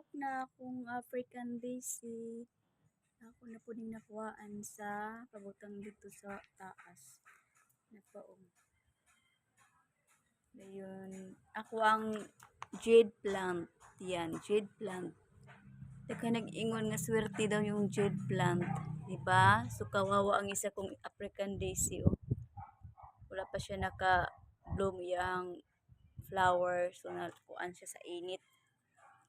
Hawak na akong African Daisy. Ako na po din nakuhaan sa pabutang dito sa taas. Napaong. Ayun. Ako ang jade plant. Yan, jade plant. Taka nag-ingon nga swerte daw yung jade plant. Diba? So kawawa ang isa kong African Daisy. Oh. Wala pa siya naka-bloom yung flower. So nakuhaan siya sa init.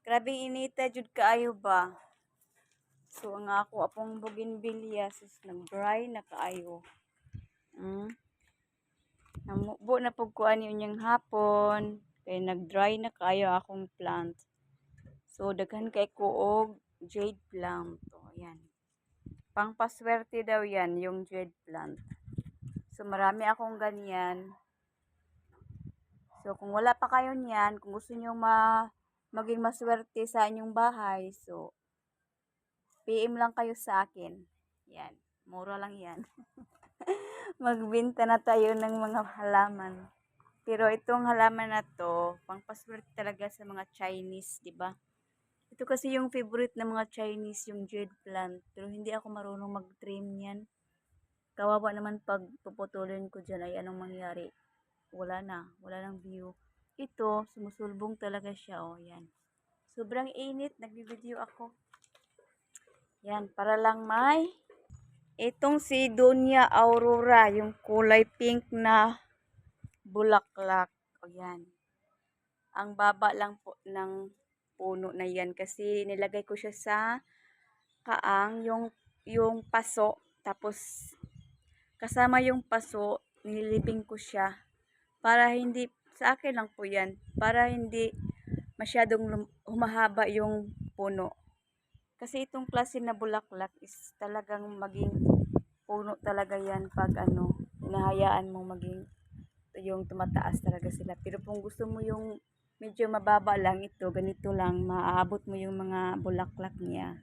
Grabe inita jud kaayo ba? So ang ako apong bougainvillea sis nag-dry na kaayo. Namubo na pug kuan yung hapon kay nag-dry na kaayo akong plant. So daghan kay kuog jade plant. Oh, yan. Pangpaswerte daw yan yung jade plant. So marami akong ganyan. So kung wala pa kayo niyan, kung gusto niyo maging maswerte sa inyong bahay, so PM lang kayo sa akin. Yan. Mura lang yan. Magbenta na tayo ng mga halaman. Pero itong halaman na to, pangpaswerte talaga sa mga Chinese, di ba? Ito kasi yung favorite ng mga Chinese, yung jade plant. Pero hindi ako marunong mag-trim yan. Kawawa naman pag puputulin ko dyan ay anong mangyari. Wala na. Wala nang view. Ito, sumusulbong talaga siya. Oh, yan. Sobrang init. Nag-video ako. Yan, para lang may itong si Donya Aurora, yung kulay pink na bulaklak. O yan. Ang baba lang po ng puno na yan kasi nilagay ko siya sa kaang yung paso. Tapos kasama yung paso, nililibing ko siya para hindi, sa akin lang po yan, para hindi masyadong humahaba yung puno. Kasi itong klase na bulaklak is talagang maging puno talaga yan pag hinahayaan mong maging yung tumataas talaga sila. Pero kung gusto mo yung medyo mababa lang ito, ganito lang, maaabot mo yung mga bulaklak niya.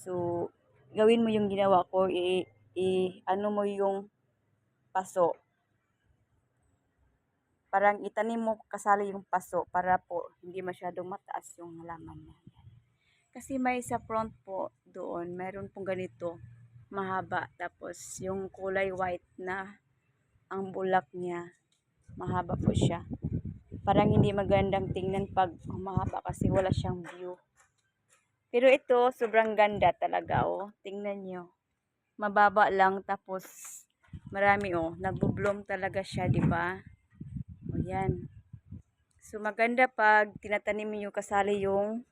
So, gawin mo yung ginawa ko, ano mo yung paso. Parang itanim mo kasali yung paso para po hindi masyadong mataas yung halaman niya. Kasi may sa front po doon, mayroon pong ganito, mahaba. Tapos yung kulay white na ang bulak niya, mahaba po siya. Parang hindi magandang tingnan pag mahaba kasi wala siyang view. Pero ito, sobrang ganda talaga, oh. Tingnan nyo. Mababa lang, tapos marami, oh. Nagbo-bloom talaga siya, di ba? O, yan. So, maganda pag tinatanim niyo kasali yung